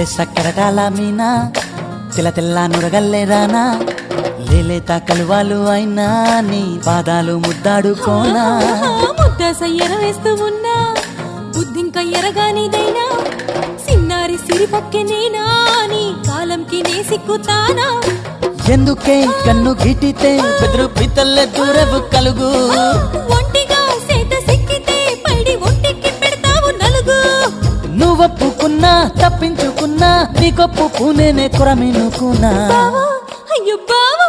లేలే సక్కరటాల మీనా తెల్ల తెల్ల నురగల్లే రానా లేలేత కలువాలు అయినా నీ పాదాలు ముద్దాడుకోనా ముద్ద సయ్యర వేస్తూ ఉన్నా బుద్ధింక ఎరగానిదైనా సిన్నారి సిరిపక్కె నేనా నీ కాలంకి నే సిక్కుతానా ఎందుకే కన్ను గిటితే బెదురు పితల్లే దూరవు కలుగు ఒంటిగా సేత సిక్కితే పైడి ఒంటికి పెడతావు నలుగు నువ్వొప్పుకున్నా తప్పించుకున్నా నీకొప్పు నేనే కొరమినుకున్నా బావా అయ్యో బావా